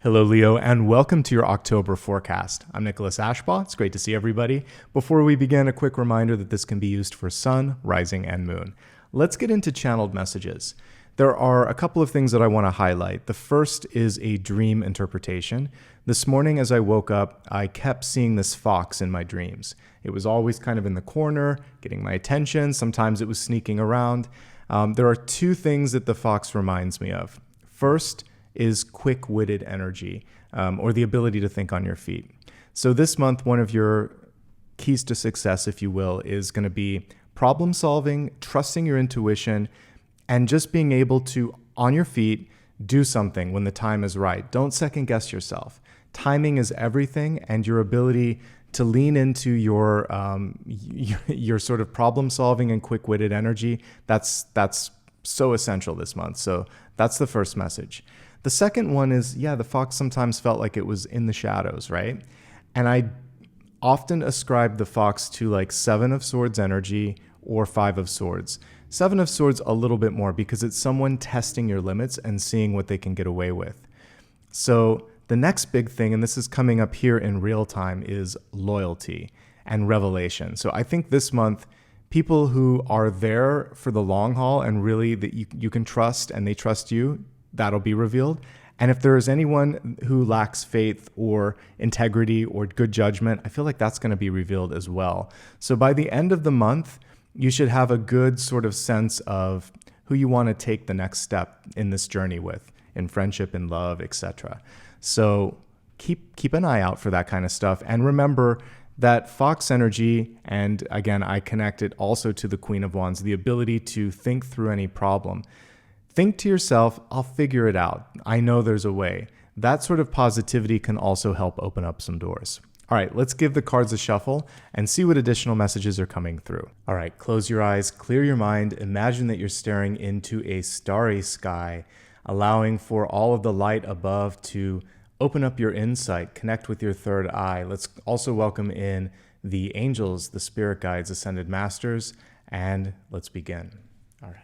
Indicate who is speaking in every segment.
Speaker 1: Hello, Leo, and welcome to your October forecast. I'm Nicholas Ashbaugh. It's great to see everybody. Before we begin, a quick reminder that this can be used for sun, rising, and moon. Let's get into channeled messages. There are a couple of things that I want to highlight. The first is a dream interpretation. This morning as I woke up, I kept seeing this fox in my dreams. It was always kind of in the corner, getting my attention. Sometimes it was sneaking around. There are two things that the fox reminds me of. First is quick-witted energy, or the ability to think on your feet. So this month, one of your keys to success, if you will, is going to be problem solving, trusting your intuition, and just being able to, on your feet, do something when the time is right. Don't second guess yourself. Timing is everything, and your ability to lean into your sort of problem solving and quick-witted energy, that's so essential this month. So that's the first message. The second one is, the fox sometimes felt like it was in the shadows, right? And I often ascribe the fox to like 7 of Swords energy or 5 of Swords. 7 of Swords a little bit more because it's someone testing your limits and seeing what they can get away with. So the next big thing, and this is coming up here in real time, is loyalty and revelation. So I think this month, people who are there for the long haul and really that you can trust and they trust you, that'll be revealed. And if there is anyone who lacks faith or integrity or good judgment, I feel like that's going to be revealed as well. So by the end of the month, you should have a good sort of sense of who you want to take the next step in this journey with, in friendship, in love, etc. So keep an eye out for that kind of stuff. And remember that fox energy, and again, I connect it also to the Queen of Wands, the ability to think through any problem. Think to yourself, I'll figure it out. I know there's a way. That sort of positivity can also help open up some doors. All right, let's give the cards a shuffle and see what additional messages are coming through. All right, close your eyes, clear your mind. Imagine that you're staring into a starry sky, allowing for all of the light above to open up your insight, connect with your third eye. Let's also welcome in the angels, the spirit guides, ascended masters, and let's begin. All right.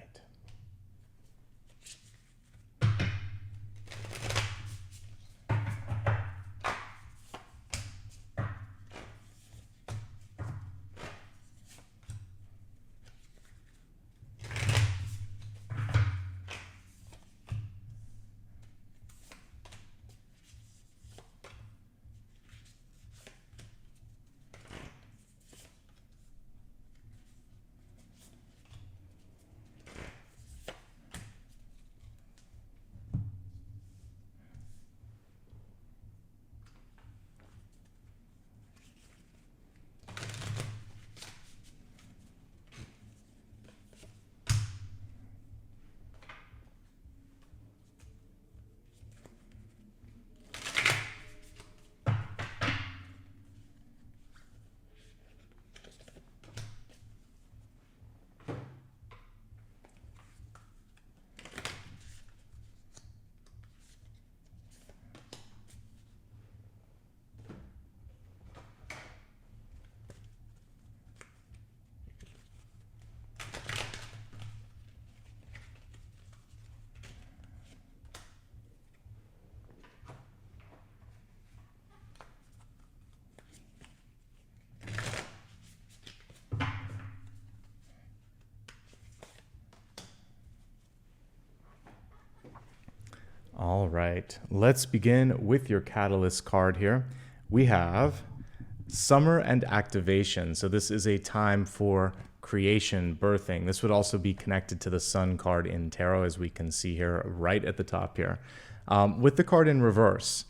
Speaker 1: All right, let's begin with your catalyst card here. We have summer and activation. So this is a time for creation, birthing. This would also be connected to the sun card in tarot, as we can see here right at the top here. With the card in reverse,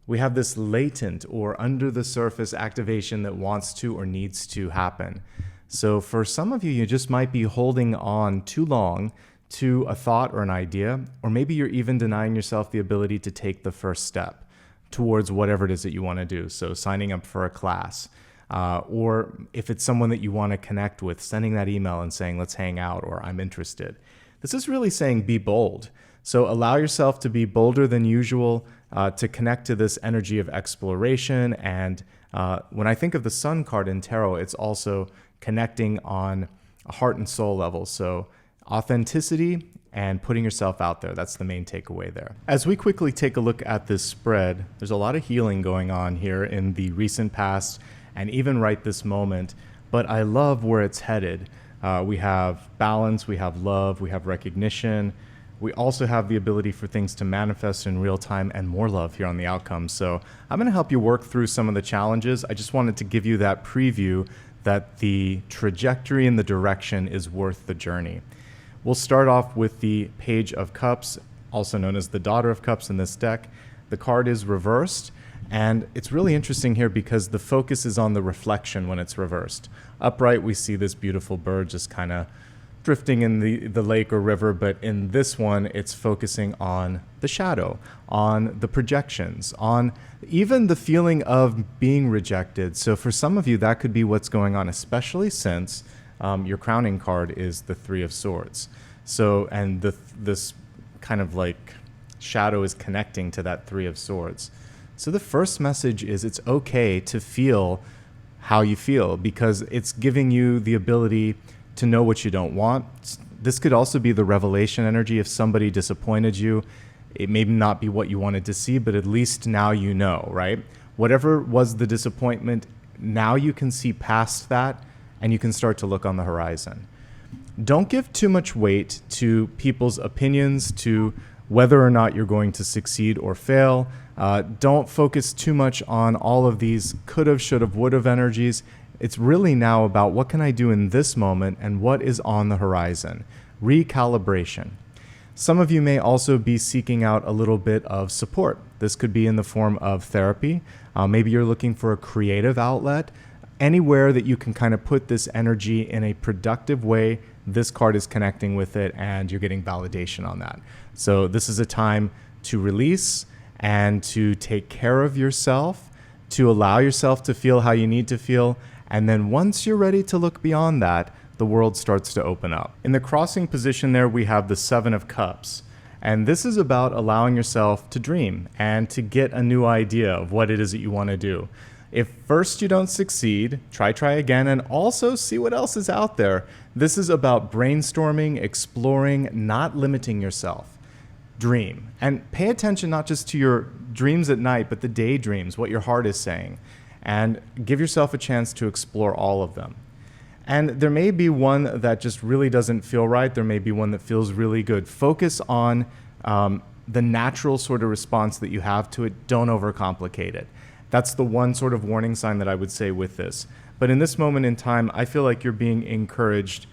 Speaker 1: we have this latent or under the surface activation that wants to or needs to happen. So for some of you, you just might be holding on too long to a thought or an idea, or maybe you're even denying yourself the ability to take the first step towards whatever it is that you want to do. So signing up for a class, or if it's someone that you want to connect with, sending that email and saying, let's hang out, or I'm interested. This is really saying be bold. So allow yourself to be bolder than usual, to connect to this energy of exploration. And when I think of the sun card in tarot, it's also connecting on a heart and soul level. So Authenticity and putting yourself out there. That's the main takeaway there. As we quickly take a look at this spread, there's a lot of healing going on here in the recent past and even right this moment, but I love where it's headed. We have balance, we have love, we have recognition. We also have the ability for things to manifest in real time and more love here on the outcome. So I'm going to help you work through some of the challenges. I just wanted to give you that preview that the trajectory and the direction is worth the journey. We'll start off with the Page of Cups, also known as the Daughter of Cups in this deck. The card is reversed, and it's really interesting here because the focus is on the reflection when it's reversed. Upright, we see this beautiful bird just kind of drifting in the lake or river, but in this one, it's focusing on the shadow, on the projections, on even the feeling of being rejected. So for some of you, that could be what's going on, especially since your crowning card is the Three of Swords. So, and this kind of like shadow is connecting to that Three of Swords. So the first message is it's okay to feel how you feel because it's giving you the ability to know what you don't want. This could also be the revelation energy. If somebody disappointed you, it may not be what you wanted to see, but at least now you know, right? Whatever was the disappointment, now you can see past that and you can start to look on the horizon. Don't give too much weight to people's opinions, to whether or not you're going to succeed or fail. Don't focus too much on all of these could've, should've, would've energies. It's really now about what can I do in this moment and what is on the horizon. Recalibration. Some of you may also be seeking out a little bit of support. This could be in the form of therapy. Maybe you're looking for a creative outlet. Anywhere that you can kind of put this energy in a productive way, this card is connecting with it and you're getting validation on that. So this is a time to release and to take care of yourself, to allow yourself to feel how you need to feel. And then once you're ready to look beyond that, the world starts to open up. In the crossing position there, we have the Seven of Cups. And this is about allowing yourself to dream and to get a new idea of what it is that you want to do. If first you don't succeed, try again, and also see what else is out there. This is about brainstorming, exploring, not limiting yourself. Dream. And pay attention not just to your dreams at night, but the daydreams, what your heart is saying. And give yourself a chance to explore all of them. And there may be one that just really doesn't feel right. There may be one that feels really good. Focus on the natural sort of response that you have to it. Don't overcomplicate it. That's the one sort of warning sign that I would say with this. But in this moment in time, I feel like you're being encouraged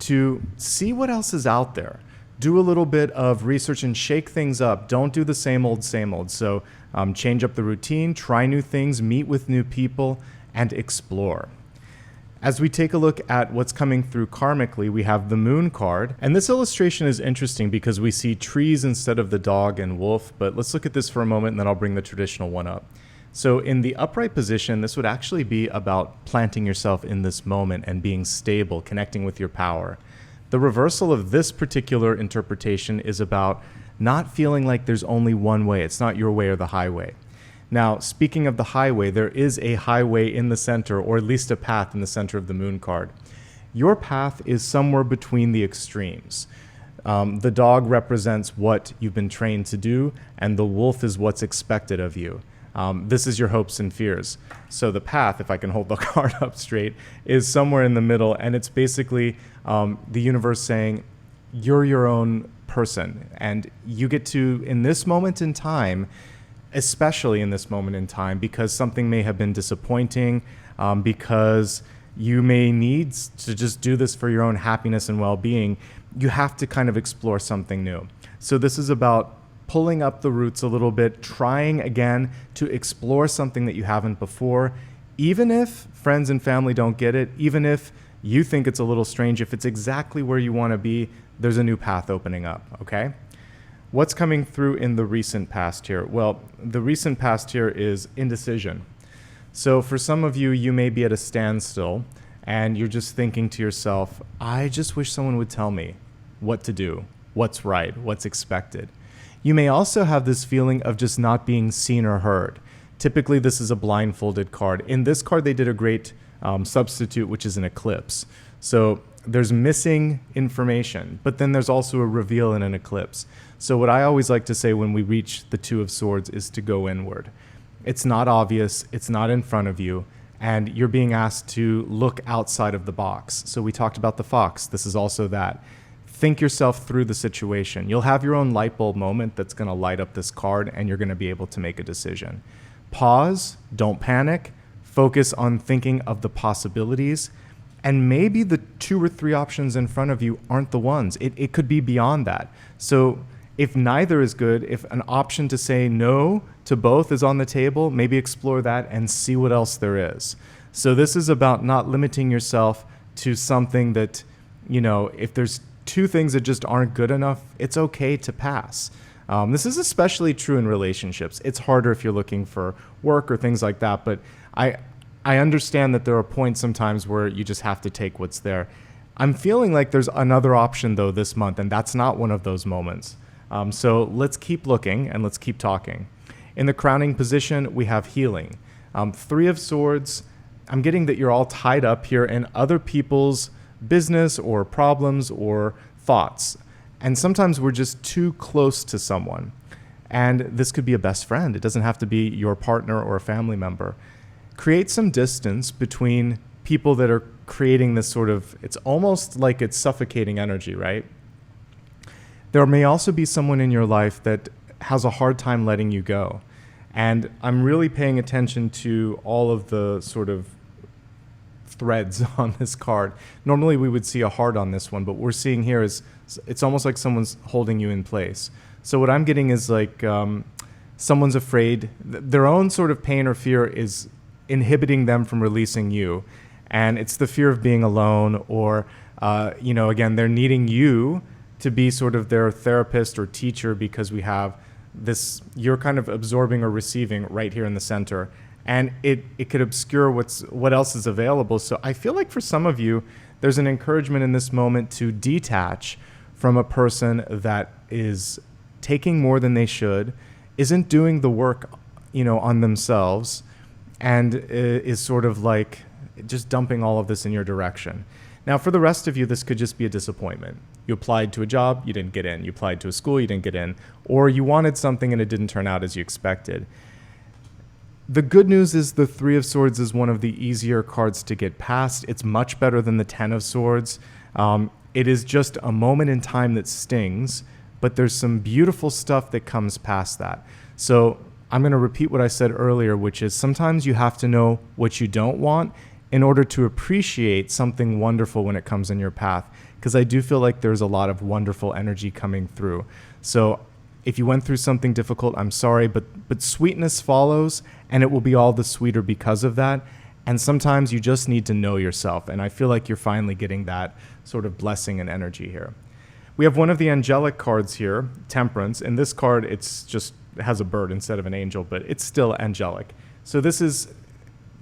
Speaker 1: to see what else is out there. Do a little bit of research and shake things up. Don't do the same old, same old. So change up the routine, try new things, meet with new people, and explore. As we take a look at what's coming through karmically, we have the Moon card. And this illustration is interesting because we see trees instead of the dog and wolf. But let's look at this for a moment, and then I'll bring the traditional one up. So in the upright position, this would actually be about planting yourself in this moment and being stable, connecting with your power. The reversal of this particular interpretation is about not feeling like there's only one way. It's not your way or the highway. Now, speaking of the highway, there is a highway in the center, or at least a path in the center of the Moon card. Your path is somewhere between the extremes. The dog represents what you've been trained to do, and the wolf is what's expected of you. This is your hopes and fears. So the path, if I can hold the card up straight, is somewhere in the middle, and it's basically the universe saying, you're your own person, and you get to, in this moment in time, especially in this moment in time, because something may have been disappointing, because you may need to just do this for your own happiness and well-being, you have to kind of explore something new. So this is about pulling up the roots a little bit, trying again to explore something that you haven't before, even if friends and family don't get it, even if you think it's a little strange, if it's exactly where you want to be, there's a new path opening up, okay? What's coming through in the recent past here? Well, the recent past here is indecision. So for some of you, you may be at a standstill and you're just thinking to yourself, I just wish someone would tell me what to do, what's right, what's expected. You may also have this feeling of just not being seen or heard. Typically, this is a blindfolded card. In this card, they did a great substitute, which is an eclipse. So there's missing information, but then there's also a reveal in an eclipse. So what I always like to say when we reach the Two of Swords is to go inward. It's not obvious, it's not in front of you, and you're being asked to look outside of the box. So we talked about the fox. This is also that. Think yourself through the situation. You'll have your own light bulb moment that's going to light up this card, and you're going to be able to make a decision. Pause, don't panic, focus on thinking of the possibilities, and maybe the 2 or 3 options in front of you aren't the ones. It could be beyond that. So if neither is good, if an option to say no to both is on the table, maybe explore that and see what else there is. So this is about not limiting yourself to something that, if there's 2 things that just aren't good enough, it's okay to pass. This is especially true in relationships. It's harder if you're looking for work or things like that, but I understand that there are points sometimes where you just have to take what's there. I'm feeling like there's another option, though, this month, and that's not one of those moments. So let's keep looking and let's keep talking. In the crowning position, we have healing. 3 of Swords, I'm getting that you're all tied up here in other people's business or problems or thoughts. And sometimes we're just too close to someone. And this could be a best friend. It doesn't have to be your partner or a family member. Create some distance between people that are creating this sort of, it's almost like it's suffocating energy, right? There may also be someone in your life that has a hard time letting you go. And I'm really paying attention to all of the sort of threads on this card. Normally we would see a heart on this one, but what we're seeing here is it's almost like someone's holding you in place. So what I'm getting is like someone's afraid. Their own sort of pain or fear is inhibiting them from releasing you. And it's the fear of being alone or, again, they're needing you to be sort of their therapist or teacher because we have this, you're kind of absorbing or receiving right here in the center. And it could obscure what else is available. So I feel like for some of you, there's an encouragement in this moment to detach from a person that is taking more than they should, isn't doing the work, on themselves, and is sort of like just dumping all of this in your direction. Now, for the rest of you, this could just be a disappointment. You applied to a job, you didn't get in. You applied to a school, you didn't get in. Or you wanted something and it didn't turn out as you expected. The good news is the 3 of Swords is one of the easier cards to get past. It's much better than the 10 of Swords. It is just a moment in time that stings, but there's some beautiful stuff that comes past that. So I'm going to repeat what I said earlier, which is sometimes you have to know what you don't want in order to appreciate something wonderful when it comes in your path. Because I do feel like there's a lot of wonderful energy coming through. So if you went through something difficult, I'm sorry, but sweetness follows, and it will be all the sweeter because of that. And sometimes you just need to know yourself. And I feel like you're finally getting that sort of blessing and energy here. We have one of the angelic cards here, Temperance. In this card, it has a bird instead of an angel, but it's still angelic. So this is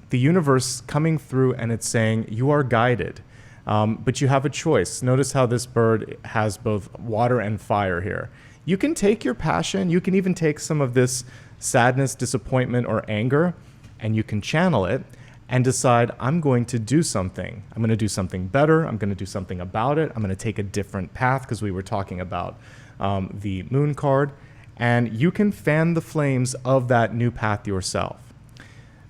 Speaker 1: the universe coming through, and it's saying you are guided, but you have a choice. Notice how this bird has both water and fire here. You can take your passion, you can even take some of this sadness, disappointment, or anger, and you can channel it and decide, I'm going to do something. I'm going to do something better. I'm going to do something about it. I'm going to take a different path, because we were talking about the moon card. And you can fan the flames of that new path yourself.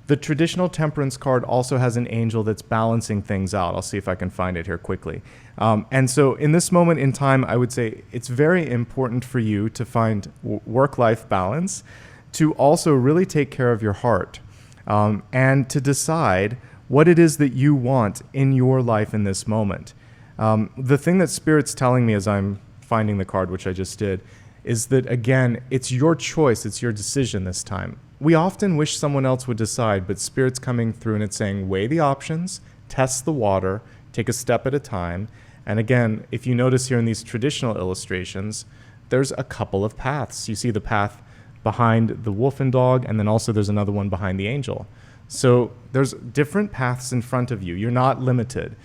Speaker 1: The traditional Temperance card also has an angel that's balancing things out. I'll see if I can find it here quickly. And so in this moment in time, I would say it's very important for you to find work-life balance, to also really take care of your heart, and to decide what it is that you want in your life in this moment. The thing that Spirit's telling me as I'm finding the card, which I just did, is that, again, it's your choice, it's your decision this time. We often wish someone else would decide, but Spirit's coming through and it's saying, weigh the options, test the water, take a step at a time. And again, if you notice here in these traditional illustrations, there's a couple of paths. You see the path behind the wolf and dog, and then also there's another one behind the angel. So there's different paths in front of you. You're not limited.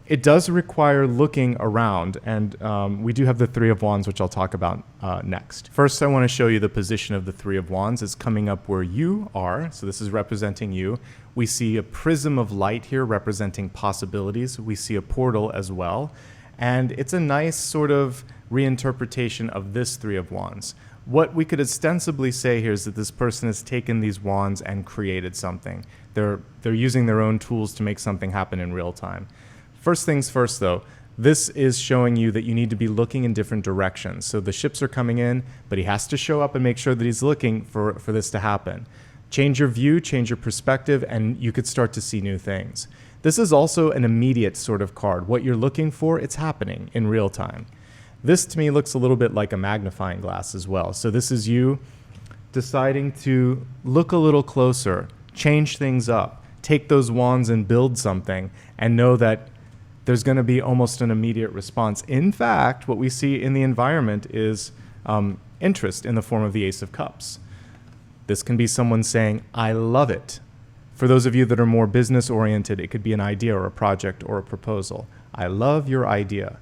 Speaker 1: it does require looking around, and we do have the Three of Wands, which I'll talk about next. First, I want to show you the position of the Three of Wands. It's coming up where you are, so this is representing you. We see a prism of light here representing possibilities. We see a portal as well, and it's a nice sort of reinterpretation of this Three of Wands. What we could ostensibly say here is that this person has taken these wands and created something. They're using their own tools to make something happen in real time. First things first, though, this is showing you that you need to be looking in different directions. So the ships are coming in, but he has to show up and make sure that he's looking for this to happen. Change your view, change your perspective, and you could start to see new things. This is also an immediate sort of card. What you're looking for, it's happening in real time. This to me looks a little bit like a magnifying glass as well. So this is you deciding to look a little closer, change things up, take those wands and build something, and know that there's going to be almost an immediate response. In fact, what we see in the environment is interest in the form of the Ace of Cups. This can be someone saying, I love it. For those of you that are more business oriented, it could be an idea or a project or a proposal. I love your idea.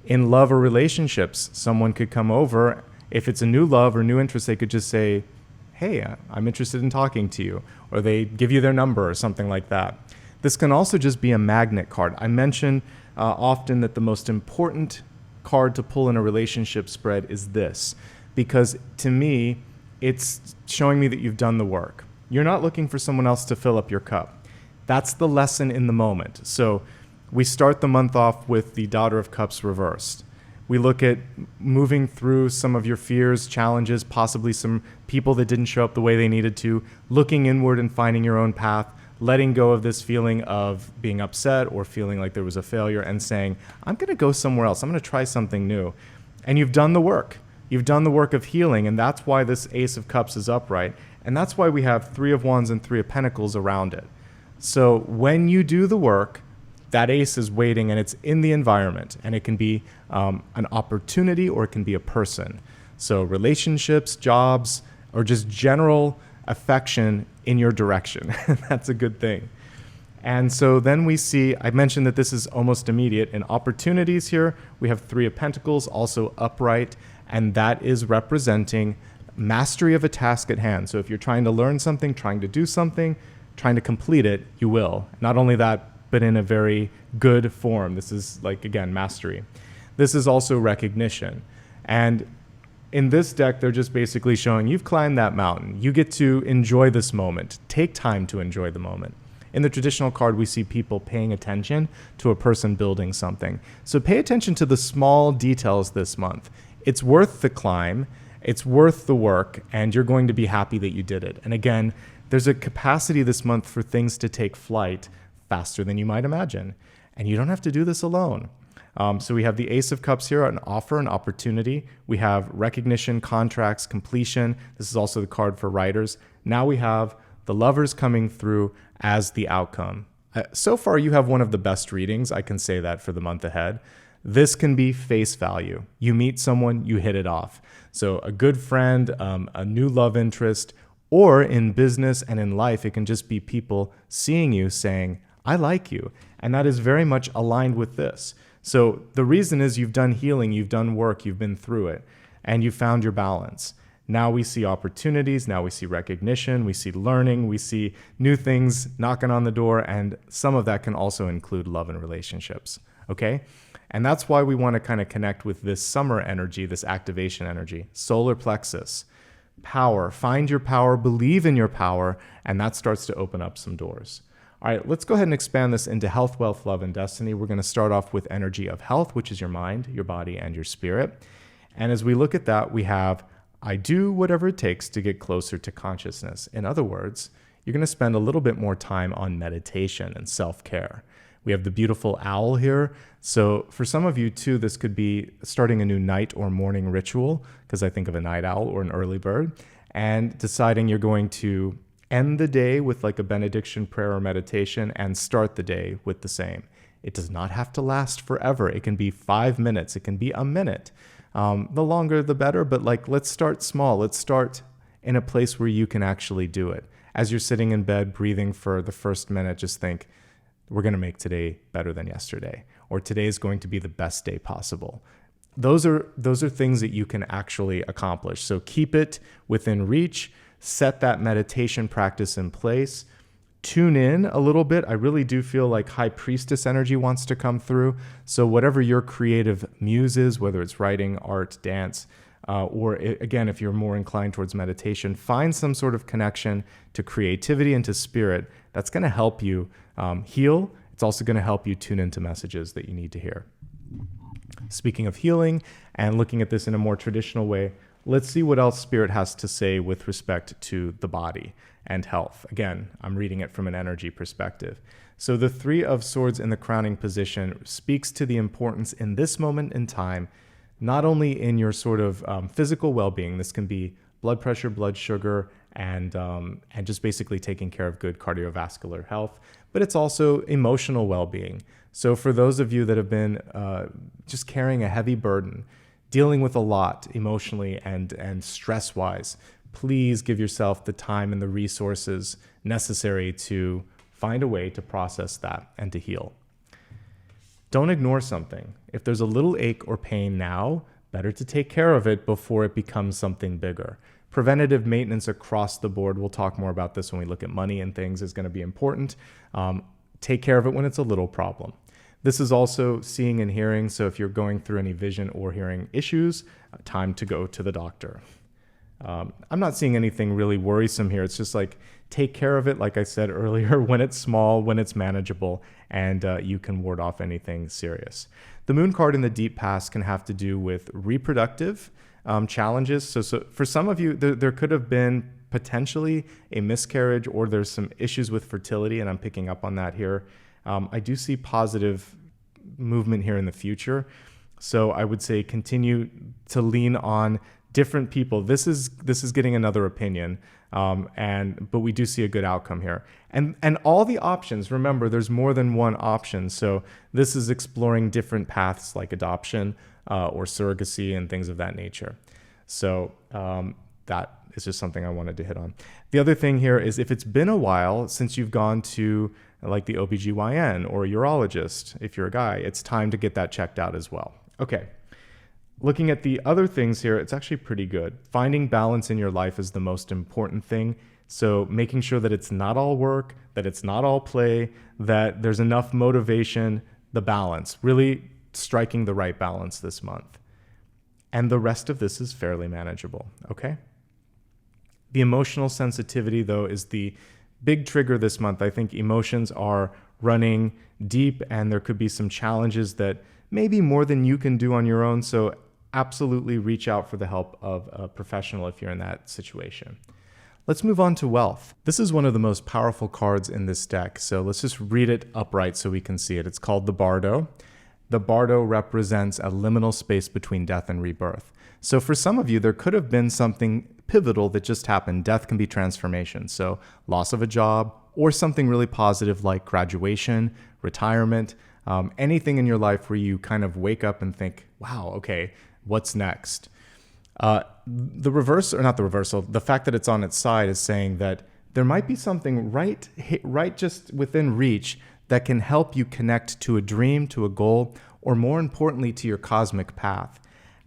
Speaker 1: In love or relationships, someone could come over. If it's a new love or new interest, they could just say, hey, I'm interested in talking to you. Or they give you their number or something like that. This can also just be a magnet card. I mention often that the most important card to pull in a relationship spread is this, because to me, it's showing me that you've done the work. You're not looking for someone else to fill up your cup. That's the lesson in the moment. So we start the month off with the Daughter of Cups reversed. We look at moving through some of your fears, challenges, possibly some people that didn't show up the way they needed to, looking inward and finding your own path, letting go of this feeling of being upset or feeling like there was a failure and saying, I'm going to go somewhere else. I'm going to try something new. And you've done the work. You've done the work of healing, and that's why this Ace of Cups is upright. And that's why we have Three of Wands and Three of Pentacles around it. So when you do the work, that ace is waiting, and it's in the environment, and it can be an opportunity or it can be a person. So relationships, jobs, or just general affection in your direction. That's a good thing. And so then we see, I mentioned that this is almost immediate. In opportunities here, we have Three of Pentacles, also upright, and that is representing mastery of a task at hand. So if you're trying to learn something, trying to do something, trying to complete it, you will. Not only that, but in a very good form. This is like, again, mastery. This is also recognition. And in this deck, they're just basically showing you've climbed that mountain. You get to enjoy this moment. Take time to enjoy the moment. In the traditional card, we see people paying attention to a person building something. So pay attention to the small details this month. It's worth the climb. It's worth the work, and you're going to be happy that you did it. And again, there's a capacity this month for things to take flight faster than you might imagine. And you don't have to do this alone. So we have the Ace of Cups here, an offer, an opportunity. We have recognition, contracts, completion. This is also the card for writers. Now we have the Lovers coming through as the outcome. So far, you have one of the best readings. I can say that for the month ahead. This can be face value. You meet someone, you hit it off. So a good friend, a new love interest, or in business and in life, it can just be people seeing you saying, I like you. And that is very much aligned with this. So the reason is you've done healing, you've done work, you've been through it, and you found your balance. Now we see opportunities, now we see recognition, we see learning, we see new things knocking on the door, and some of that can also include love and relationships, okay? And that's why we want to kind of connect with this summer energy, this activation energy, solar plexus, power, find your power, believe in your power, and that starts to open up some doors. All right, let's go ahead and expand this into health, wealth, love, and destiny. We're going to start off with energy of health, which is your mind, your body, and your spirit. And as we look at that, we have, I do whatever it takes to get closer to consciousness. In other words, you're going to spend a little bit more time on meditation and self-care. We have the beautiful owl here. So for some of you too, this could be starting a new night or morning ritual, because I think of a night owl or an early bird, and deciding you're going to end the day with like a benediction prayer or meditation and start the day with the same. It does not have to last forever. It can be 5 minutes. It can be a minute. The longer, the better, but like, let's start small. Let's start in a place where you can actually do it. As you're sitting in bed, breathing for the first minute, just think, we're going to make today better than yesterday, or today is going to be the best day possible. Those are things that you can actually accomplish. So keep it within reach, set that meditation practice in place, tune in a little bit. I really do feel like high priestess energy wants to come through. So whatever your creative muse is, whether it's writing, art, dance, again, if you're more inclined towards meditation, find some sort of connection to creativity and to spirit. That's going to help you heal. It's also going to help you tune into messages that you need to hear. Speaking of healing and looking at this in a more traditional way, let's see what else Spirit has to say with respect to the body and health. Again, I'm reading it from an energy perspective. So the Three of Swords in the crowning position speaks to the importance in this moment in time, not only in your sort of physical well-being. This can be blood pressure, blood sugar, and just basically taking care of good cardiovascular health, but it's also emotional well-being. So for those of you that have been just carrying a heavy burden, dealing with a lot emotionally and stress-wise, please give yourself the time and the resources necessary to find a way to process that and to heal. Don't ignore something. If there's a little ache or pain now, better to take care of it before it becomes something bigger. Preventative maintenance across the board, we'll talk more about this when we look at money and things, is going to be important. Take care of it when it's a little problem. This is also seeing and hearing. So if you're going through any vision or hearing issues, time to go to the doctor. I'm not seeing anything really worrisome here. It's just like, take care of it, like I said earlier, when it's small, when it's manageable, and you can ward off anything serious. The moon card in the deep past can have to do with reproductive challenges. So for some of you, there could have been potentially a miscarriage, or there's some issues with fertility, and I'm picking up on that here. I do see positive movement here in the future. So I would say continue to lean on different people. This is getting another opinion, but we do see a good outcome here. And all the options, remember, there's more than one option. So this is exploring different paths like adoption or surrogacy and things of that nature. So that is just something I wanted to hit on. The other thing here is, if it's been a while since you've gone to like the OBGYN or a urologist, if you're a guy, it's time to get that checked out as well. Okay. Looking at the other things here, it's actually pretty good. Finding balance in your life is the most important thing. So making sure that it's not all work, that it's not all play, that there's enough motivation, the balance, really striking the right balance this month. And the rest of this is fairly manageable, okay? The emotional sensitivity, though, is the big trigger this month. I think emotions are running deep, and there could be some challenges that maybe more than you can do on your own. So absolutely reach out for the help of a professional if you're in that situation. Let's move on to wealth. This is one of the most powerful cards in this deck. So let's just read it upright so we can see it. It's called the Bardo. The Bardo represents a liminal space between death and rebirth. So for some of you, there could have been something pivotal that just happened. Death can be transformation. So loss of a job, or something really positive like graduation, retirement, anything in your life where you kind of wake up and think, wow, okay, what's next? The reverse, or not the reversal, the fact that it's on its side is saying that there might be something right just within reach that can help you connect to a dream, to a goal, or more importantly, to your cosmic path.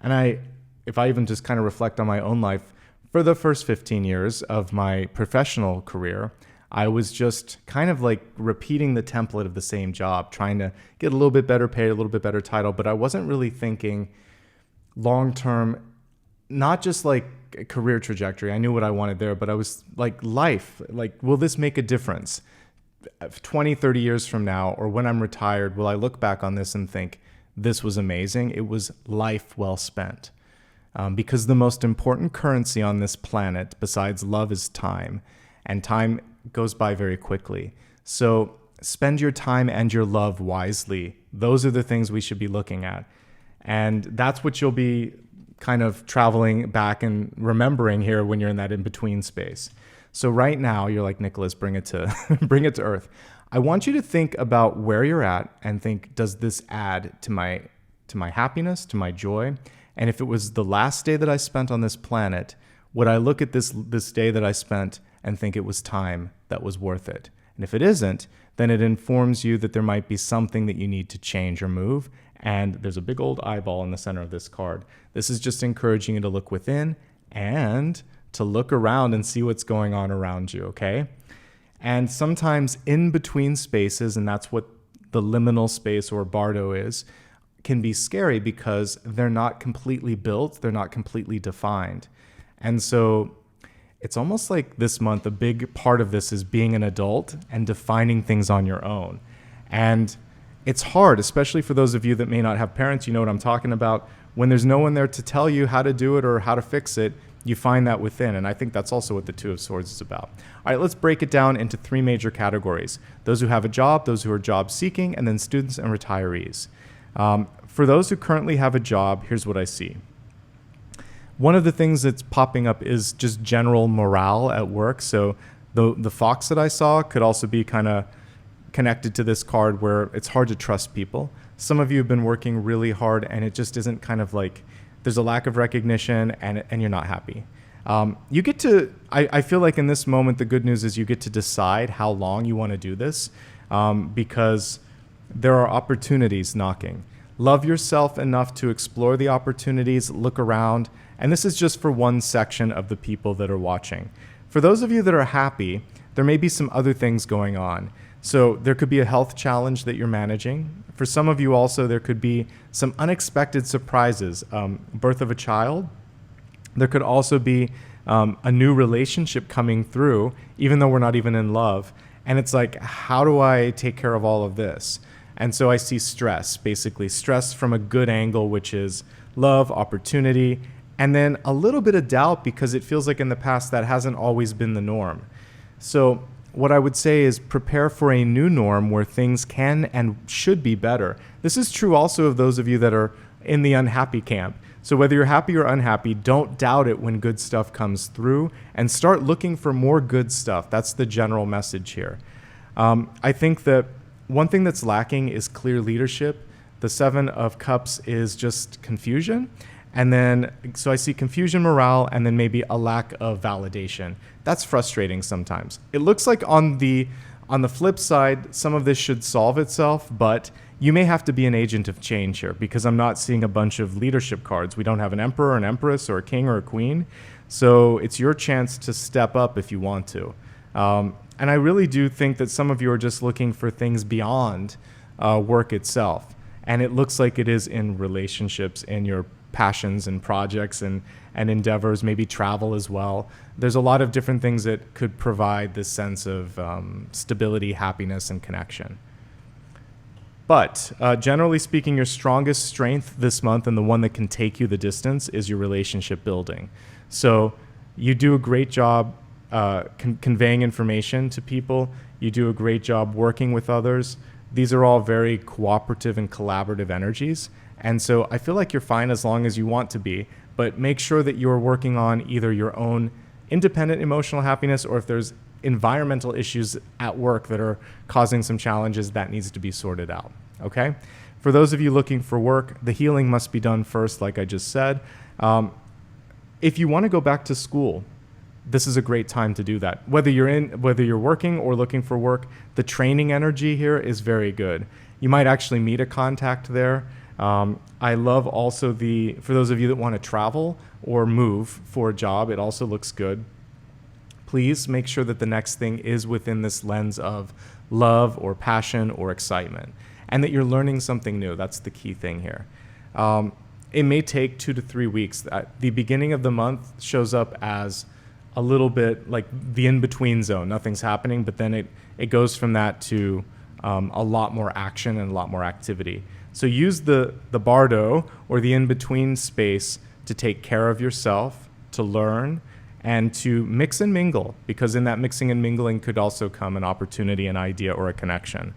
Speaker 1: And if I even just kind of reflect on my own life, for the first 15 years of my professional career, I was just kind of like repeating the template of the same job, trying to get a little bit better pay, a little bit better title, but I wasn't really thinking long-term, not just like a career trajectory. I knew what I wanted there, but I was like, life, like, will this make a difference? 20, 30 years from now, or when I'm retired, will I look back on this and think, this was amazing? It was life well spent. Because the most important currency on this planet, besides love, is time. And time goes by very quickly. So spend your time and your love wisely. Those are the things we should be looking at. And that's what you'll be kind of traveling back and remembering here when you're in that in-between space. So right now, you're like, Nicholas, bring it to bring it to earth. I want you to think about where you're at and think, does this add to my happiness, to my joy? And if it was the last day that I spent on this planet, would I look at this day that I spent and think it was time that was worth it? And if it isn't, then it informs you that there might be something that you need to change or move. And there's a big old eyeball in the center of this card. This is just encouraging you to look within and to look around and see what's going on around you, okay? And sometimes in between spaces, and that's what the liminal space or bardo is, can be scary because they're not completely built, they're not completely defined. And so it's almost like this month, a big part of this is being an adult and defining things on your own. And it's hard, especially for those of you that may not have parents, you know what I'm talking about. When there's no one there to tell you how to do it or how to fix it, you find that within. And I think that's also what the Two of Swords is about. All right, let's break it down into 3 major categories. Those who have a job, those who are job seeking, and then students and retirees. For those who currently have a job, here's what I see. One of the things that's popping up is just general morale at work. So the fox that I saw could also be kind of connected to this card where it's hard to trust people. Some of you have been working really hard and it just isn't kind of like, there's a lack of recognition and you're not happy. You get to, I feel like in this moment, the good news is you get to decide how long you want to do this because there are opportunities knocking. Love yourself enough to explore the opportunities, look around, and this is just for one section of the people that are watching. For those of you that are happy, there may be some other things going on. So there could be a health challenge that you're managing. For some of you also, there could be some unexpected surprises, birth of a child. There could also be a new relationship coming through, even though we're not even in love. And it's like, how do I take care of all of this? And so I see stress, basically stress from a good angle, which is love, opportunity, and then a little bit of doubt because it feels like in the past that hasn't always been the norm. So what I would say is prepare for a new norm where things can and should be better. This is true also of those of you that are in the unhappy camp. So whether you're happy or unhappy, don't doubt it when good stuff comes through and start looking for more good stuff. That's the general message here. I think that one thing that's lacking is clear leadership. The 7 of Cups is just confusion. And then, so I see confusion, morale, and then maybe a lack of validation. That's frustrating sometimes. It looks like on the flip side, some of this should solve itself, but you may have to be an agent of change here because I'm not seeing a bunch of leadership cards. We don't have an emperor, an empress, or a king or a queen. So it's your chance to step up if you want to. And I really do think that some of you are just looking for things beyond work itself. And it looks like it is in relationships, in your passions and projects and endeavors, maybe travel as well. There's a lot of different things that could provide this sense of stability, happiness, and connection. But generally speaking, your strongest strength this month and the one that can take you the distance is your relationship building. So you do a great job conveying information to people. You do a great job working with others. These are all very cooperative and collaborative energies. And so I feel like you're fine as long as you want to be, but make sure that you're working on either your own independent emotional happiness or if there's environmental issues at work that are causing some challenges, that needs to be sorted out, okay? For those of you looking for work, the healing must be done first, like I just said. If you want to go back to school, this is a great time to do that. Whether you're working or looking for work, the training energy here is very good. You might actually meet a contact there. I love also for those of you that want to travel or move for a job, it also looks good. Please make sure that the next thing is within this lens of love or passion or excitement, and that you're learning something new. That's the key thing here. It may take 2 to 3 weeks. The beginning of the month shows up as a little bit like the in-between zone. Nothing's happening, but then it goes from that to a lot more action and a lot more activity. So use the bardo or the in-between space to take care of yourself, to learn, and to mix and mingle, because in that mixing and mingling could also come an opportunity, an idea, or a connection.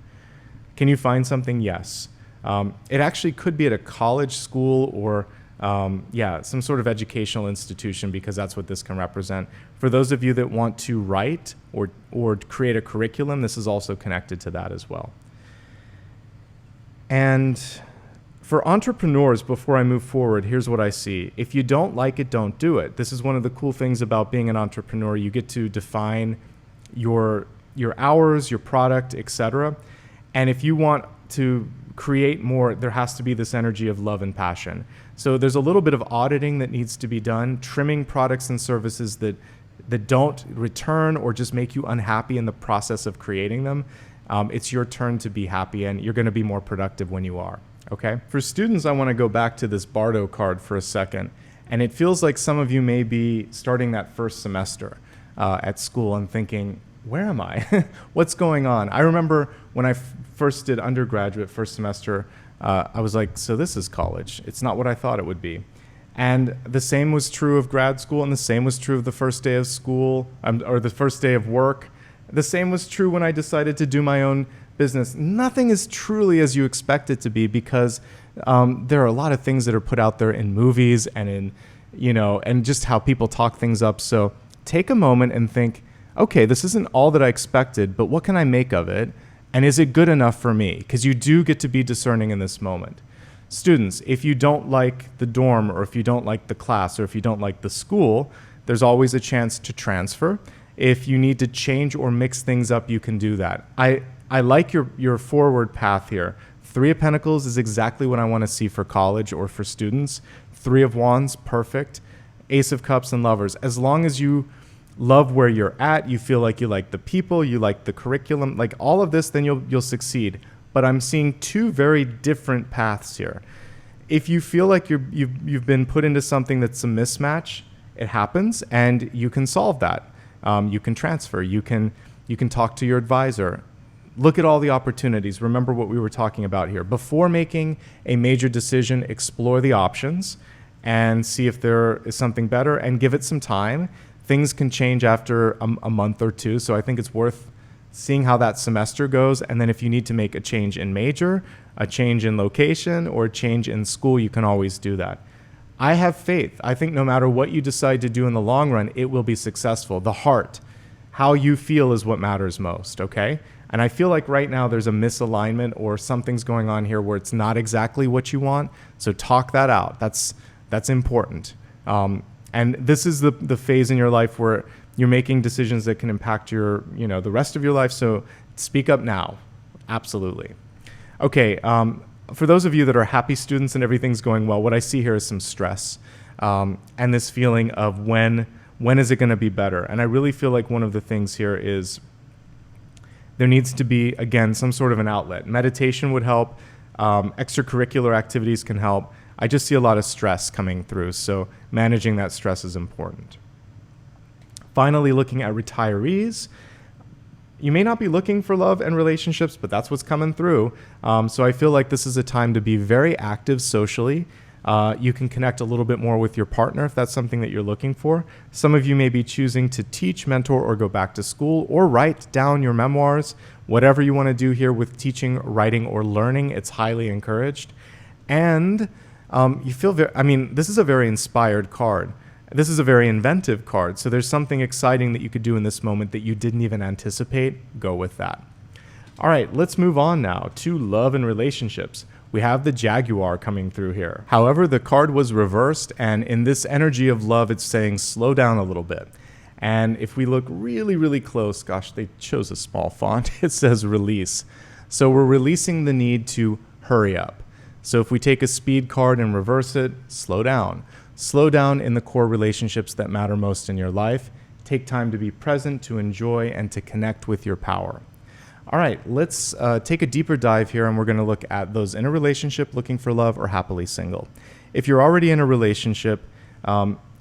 Speaker 1: Can you find something? Yes. It actually could be at a college, school, or some sort of educational institution, because that's what this can represent. For those of you that want to write or create a curriculum, this is also connected to that as well. And for entrepreneurs, before I move forward, here's what I see. If you don't like it, don't do it. This is one of the cool things about being an entrepreneur. You get to define your your hours, your product, etc. And if you want to create more, there has to be this energy of love and passion. So there's a little bit of auditing that needs to be done, trimming products and services that don't return or just make you unhappy in the process of creating them. It's your turn to be happy, and you're going to be more productive when you are. Okay. For students, I want to go back to this Bardo card for a second. And it feels like some of you may be starting that first semester at school and thinking, where am I? What's going on? I remember when I first did undergraduate first semester, I was like, so this is college. It's not what I thought it would be. And the same was true of grad school, and the same was true of the first day of school, or the first day of work. The same was true when I decided to do my own business. Nothing is truly as you expect it to be, because there are a lot of things that are put out there in movies and in, and just how people talk things up. So take a moment and think, okay, this isn't all that I expected, but what can I make of it? And is it good enough for me? Because you do get to be discerning in this moment. Students, if you don't like the dorm, or if you don't like the class, or if you don't like the school, there's always a chance to transfer. If you need to change or mix things up, you can do that. I like your forward path here. 3 of Pentacles is exactly what I want to see for college or for students. 3 of Wands, perfect. Ace of Cups and Lovers. As long as you love where you're at, you feel like you like the people, you like the curriculum, like all of this, then you'll succeed. But I'm seeing 2 very different paths here. If you feel like you've been put into something that's a mismatch, it happens, and you can solve that. You can transfer. You can talk to your advisor. Look at all the opportunities. Remember what we were talking about here. Before making a major decision, explore the options and see if there is something better, and give it some time. Things can change after a month or 2, so I think it's worth seeing how that semester goes. And then if you need to make a change in major, a change in location, or a change in school, you can always do that. I have faith. I think no matter what you decide to do in the long run, it will be successful. The heart, how you feel, is what matters most, okay? And I feel like right now there's a misalignment, or something's going on here where it's not exactly what you want. So talk that out. That's important. And this is the phase in your life where you're making decisions that can impact your, the rest of your life. So speak up now. Absolutely. Okay. For those of you that are happy students and everything's going well, what I see here is some stress, and this feeling of when is it going to be better? And I really feel like one of the things here is there needs to be, again, some sort of an outlet. Meditation would help. Extracurricular activities can help. I just see a lot of stress coming through, so managing that stress is important. Finally, looking at retirees, you may not be looking for love and relationships, but that's what's coming through. So I feel like this is a time to be very active socially. You can connect a little bit more with your partner if that's something that you're looking for. Some of you may be choosing to teach, mentor, or go back to school, or write down your memoirs. Whatever you want to do here with teaching, writing, or learning, it's highly encouraged. And you feel this is a very inspired card. This is a very inventive card. So there's something exciting that you could do in this moment that you didn't even anticipate. Go with that. All right, let's move on now to love and relationships. We have the Jaguar coming through here. However, the card was reversed, and in this energy of love, it's saying slow down a little bit. And if we look really, really close, gosh, they chose a small font. It says release. So we're releasing the need to hurry up. So if we take a speed card and reverse it, slow down. Slow down in the core relationships that matter most in your life. Take time to be present, to enjoy, and to connect with your power. All right, let's take a deeper dive here, and we're going to look at those in a relationship, looking for love, or happily single. If you're already in a relationship,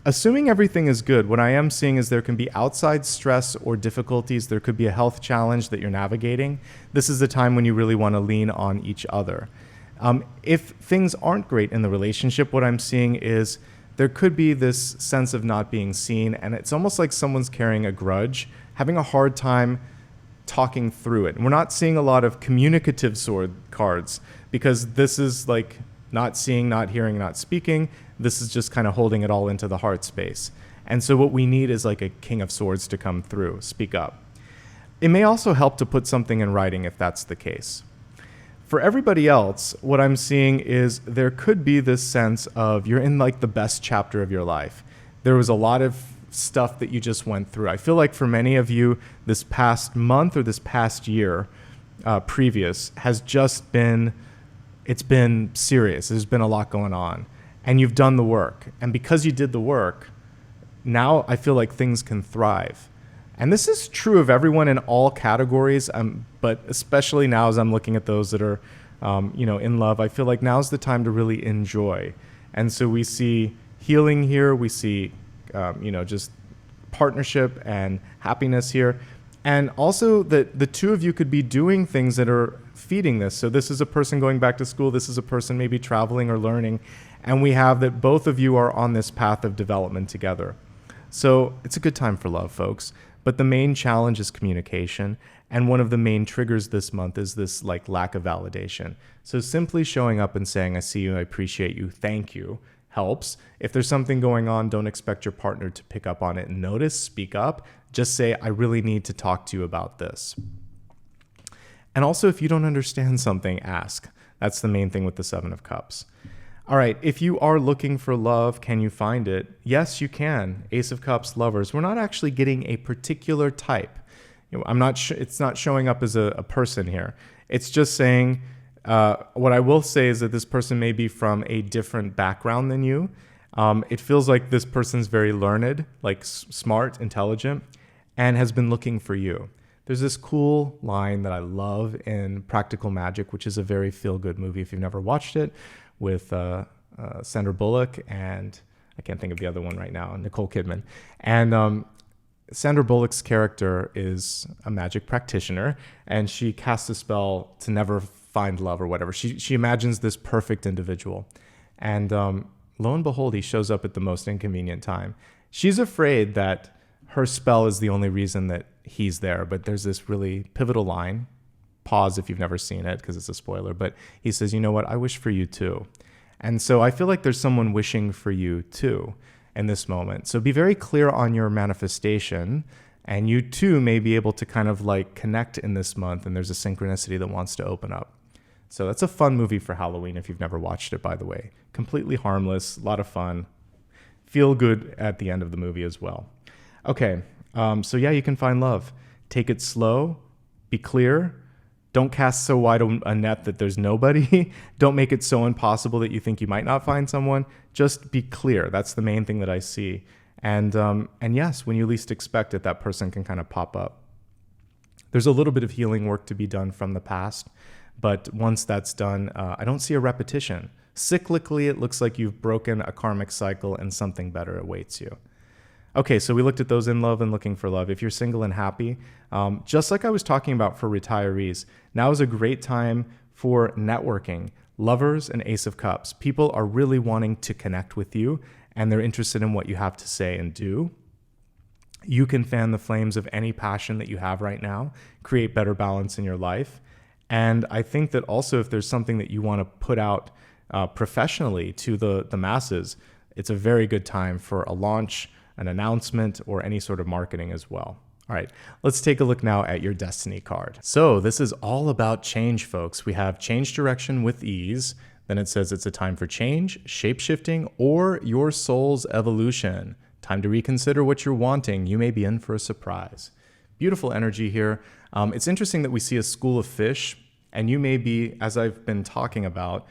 Speaker 1: assuming everything is good, what I am seeing is there can be outside stress or difficulties. There could be a health challenge that you're navigating. This is the time when you really want to lean on each other. If things aren't great in the relationship, what I'm seeing is there could be this sense of not being seen, and it's almost like someone's carrying a grudge, having a hard time talking through it. And we're not seeing a lot of communicative sword cards, because this is like not seeing, not hearing, not speaking. This is just kind of holding it all into the heart space. And so what we need is like a King of Swords to come through, speak up. It may also help to put something in writing if that's the case. For everybody else, what I'm seeing is there could be this sense of you're in like the best chapter of your life. There was a lot of stuff that you just went through. I feel like for many of you, this past month or this past year previous has just been, it's been serious. There's been a lot going on, and you've done the work. And because you did the work, now I feel like things can thrive. And this is true of everyone in all categories, but especially now as I'm looking at those that are, in love, I feel like now's the time to really enjoy. And so we see healing here. We see, just partnership and happiness here. And also that the two of you could be doing things that are feeding this. So this is a person going back to school. This is a person maybe traveling or learning. And we have that both of you are on this path of development together. So it's a good time for love, folks. But the main challenge is communication. And one of the main triggers this month is this lack of validation. So simply showing up and saying, I see you, I appreciate you, thank you, helps. If there's something going on, don't expect your partner to pick up on it and notice, speak up. Just say, I really need to talk to you about this. And also, if you don't understand something, ask. That's the main thing with the Seven of Cups. All right, if you are looking for love, can you find it? Yes, you can. Ace of Cups, lovers. We're not actually getting a particular type. I'm not. It's not showing up as a person here. It's just saying, what I will say is that this person may be from a different background than you. It feels like this person's very learned, smart, intelligent, and has been looking for you. There's this cool line that I love in Practical Magic, which is a very feel-good movie if you've never watched it, with Sandra Bullock and I can't think of the other one right now, Nicole Kidman. And Sandra Bullock's character is a magic practitioner, and she casts a spell to never find love or whatever. She imagines this perfect individual. And lo and behold, he shows up at the most inconvenient time. She's afraid that her spell is the only reason that he's there, but there's this really pivotal line. Pause if you've never seen it because it's a spoiler, but he says, you know what, I wish for you too. And so I feel like there's someone wishing for you too in this moment. So be very clear on your manifestation, and you too may be able to kind of connect in this month, and there's a synchronicity that wants to open up. So that's a fun movie for Halloween if you've never watched it, by the way. Completely harmless, a lot of fun. Feel good at the end of the movie as well. Okay, so yeah, you can find love. Take it slow, be clear. Don't cast so wide a net that there's nobody. Don't make it so impossible that you think you might not find someone. Just be clear. That's the main thing that I see. And yes, when you least expect it, that person can kind of pop up. There's a little bit of healing work to be done from the past, but once that's done, I don't see a repetition. Cyclically, it looks like you've broken a karmic cycle and something better awaits you. Okay, so we looked at those in love and looking for love. If you're single and happy, just like I was talking about for retirees, now is a great time for networking. Lovers and Ace of Cups. People are really wanting to connect with you, and they're interested in what you have to say and do. You can fan the flames of any passion that you have right now, create better balance in your life. And I think that also if there's something that you want to put out professionally to the masses, it's a very good time for a launch, an announcement, or any sort of marketing as well. All right, let's take a look now at your destiny card. So this is all about change, folks. We have change direction with ease. Then it says it's a time for change, shape-shifting, or your soul's evolution. Time to reconsider what you're wanting. You may be in for a surprise. Beautiful energy here. It's interesting that we see a school of fish, and you may be, as I've been talking about,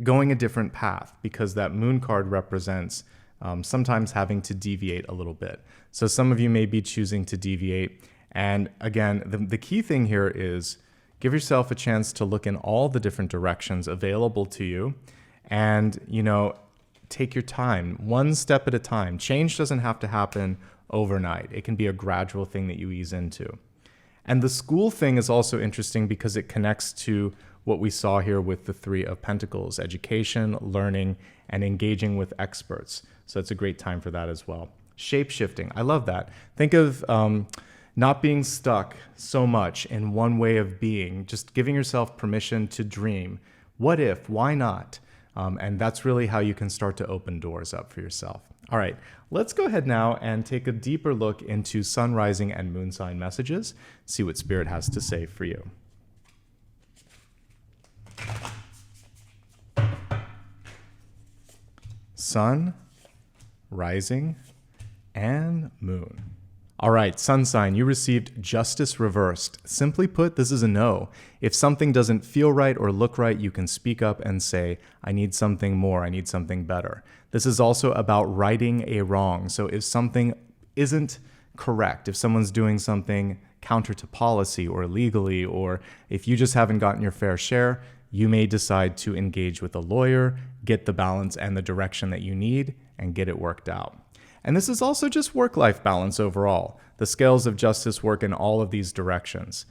Speaker 1: going a different path because that moon card represents sometimes having to deviate a little bit. So some of you may be choosing to deviate. And again, the key thing here is give yourself a chance to look in all the different directions available to you and, take your time, one step at a time. Change doesn't have to happen overnight. It can be a gradual thing that you ease into. And the school thing is also interesting because it connects to what we saw here with the Three of Pentacles, education, learning, and engaging with experts. So it's a great time for that as well. Shape-shifting, I love that. Think of not being stuck so much in one way of being, just giving yourself permission to dream. What if, why not? And that's really how you can start to open doors up for yourself. All right, let's go ahead now and take a deeper look into sun, rising, and moon sign messages, see what Spirit has to say for you. Sun, rising, and moon. All right, sun sign, you received justice reversed. Simply put, this is a no. If something doesn't feel right or look right, you can speak up and say, I need something more, I need something better. This is also about righting a wrong. So if something isn't correct, if someone's doing something counter to policy or illegally, or if you just haven't gotten your fair share, you may decide to engage with a lawyer, get the balance and the direction that you need, and get it worked out. And this is also just work-life balance overall. The scales of justice work in all of these directions.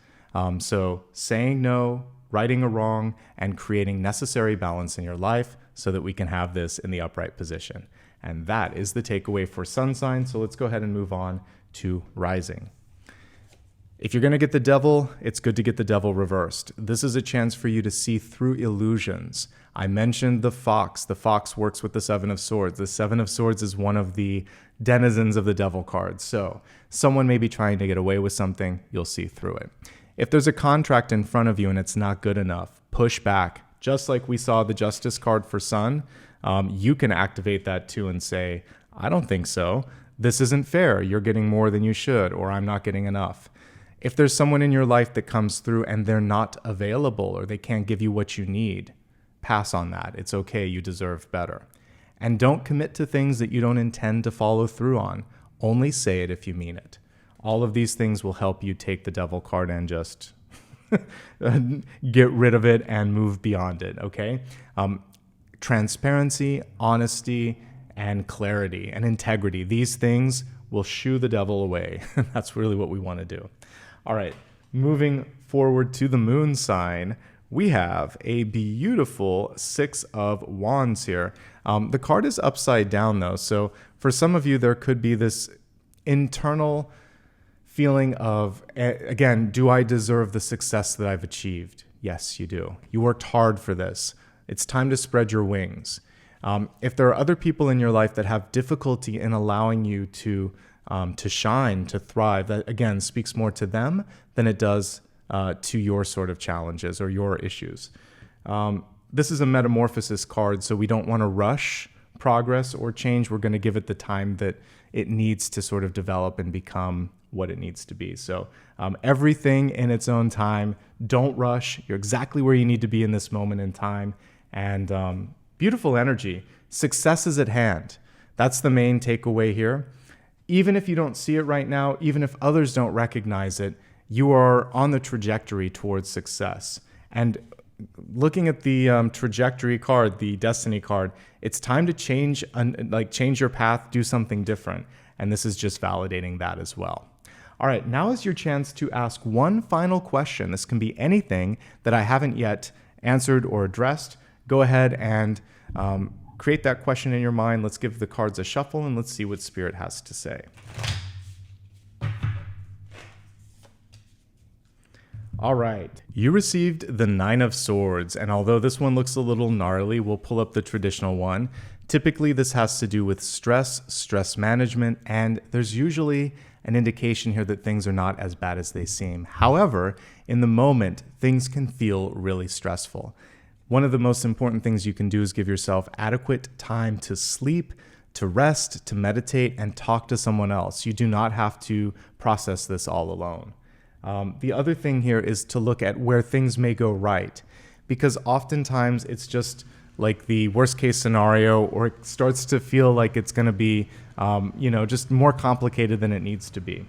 Speaker 1: So saying no, righting a wrong, and creating necessary balance in your life so that we can have this in the upright position. And that is the takeaway for sun sign. So let's go ahead and move on to rising. If you're going to get the devil, it's good to get the devil reversed. This is a chance for you to see through illusions. I mentioned the fox. The fox works with the Seven of Swords. The Seven of Swords is one of the denizens of the devil cards. So someone may be trying to get away with something, you'll see through it. If there's a contract in front of you and it's not good enough, push back. Just like we saw the justice card for sun, you can activate that too and say, I don't think so. This isn't fair. You're getting more than you should, or I'm not getting enough. If there's someone in your life that comes through and they're not available or they can't give you what you need, pass on that. It's okay. You deserve better. And don't commit to things that you don't intend to follow through on. Only say it if you mean it. All of these things will help you take the devil card and just get rid of it and move beyond it, okay? Transparency, honesty, and clarity and integrity. These things will shoo the devil away. That's really what we want to do. All right, moving forward to the moon sign, we have a beautiful Six of Wands here. The card is upside down though, so for some of you there could be this internal feeling of, again, do I deserve the success that I've achieved? Yes, you do. You worked hard for this. It's time to spread your wings. If there are other people in your life that have difficulty in allowing you to shine, to thrive, that again speaks more to them than it does to your sort of challenges or your issues. This is a metamorphosis card, so we don't want to rush progress or change. We're going to give it the time that it needs to sort of develop and become what it needs to be. So everything in its own time. Don't rush. You're exactly where you need to be in this moment in time. And beautiful energy. Success is at hand. That's the main takeaway here. Even if you don't see it right now, even if others don't recognize it, you are on the trajectory towards success. And looking at the trajectory card, the destiny card, it's time to change your path, do something different. And this is just validating that as well. All right, now is your chance to ask one final question. This can be anything that I haven't yet answered or addressed. Go ahead and create that question in your mind. Let's give the cards a shuffle and let's see what Spirit has to say. All right, you received the Nine of Swords, and although this one looks a little gnarly, we'll pull up the traditional one. Typically, this has to do with stress management, and there's usually an indication here that things are not as bad as they seem. However, in the moment, things can feel really stressful. One of the most important things you can do is give yourself adequate time to sleep, to rest, to meditate, and talk to someone else. You do not have to process this all alone. The other thing here is to look at where things may go right, because oftentimes it's just like the worst case scenario, or it starts to feel like it's going to be, just more complicated than it needs to be.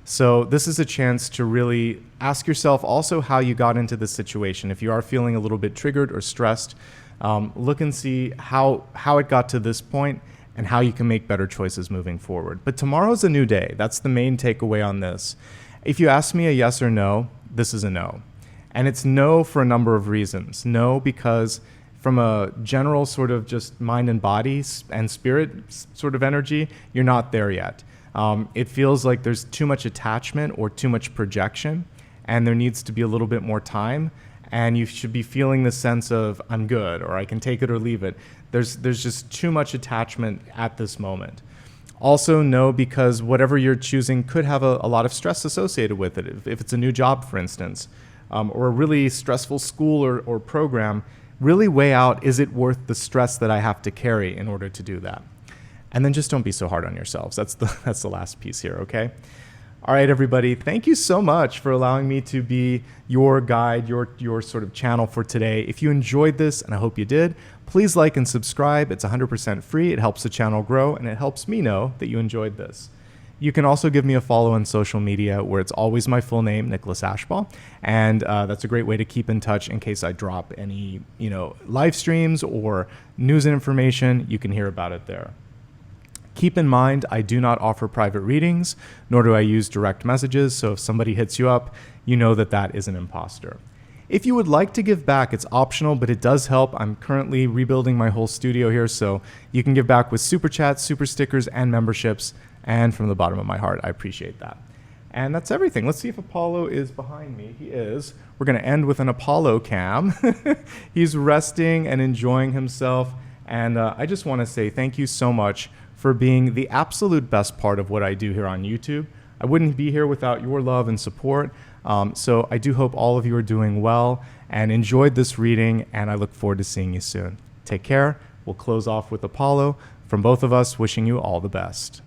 Speaker 1: So this is a chance to really ask yourself also how you got into this situation. If you are feeling a little bit triggered or stressed, look and see how it got to this point and how you can make better choices moving forward. But tomorrow's a new day. That's the main takeaway on this. If you ask me a yes or no, this is a no. And it's no for a number of reasons. No, because from a general sort of just mind and body and spirit sort of energy, you're not there yet. It feels like there's too much attachment or too much projection, and there needs to be a little bit more time. And you should be feeling the sense of, I'm good, or I can take it or leave it. There's just too much attachment at this moment. Also, no, because whatever you're choosing could have a lot of stress associated with it. If it's a new job, for instance, or a really stressful school or program, really weigh out, is it worth the stress that I have to carry in order to do that? And then just don't be so hard on yourselves. That's the last piece here, okay? All right, everybody, thank you so much for allowing me to be your guide, your sort of channel for today. If you enjoyed this, and I hope you did, please like and subscribe. It's 100% free. It helps the channel grow, and it helps me know that you enjoyed this. You can also give me a follow on social media where it's always my full name, Nicholas Ashbaugh, and that's a great way to keep in touch in case I drop any, live streams or news and information. You can hear about it there. Keep in mind, I do not offer private readings, nor do I use direct messages, so if somebody hits you up, you know that that is an imposter. If you would like to give back, it's optional, but it does help. I'm currently rebuilding my whole studio here, so you can give back with super chats, super stickers, and memberships, and from the bottom of my heart, I appreciate that. And that's everything. Let's see if Apollo is behind me. He is. We're going to end with an Apollo cam. He's resting and enjoying himself, and I just want to say thank you so much for being the absolute best part of what I do here on YouTube. I wouldn't be here without your love and support. So I do hope all of you are doing well and enjoyed this reading, and I look forward to seeing you soon. Take care. We'll close off with Apollo. From both of us, wishing you all the best.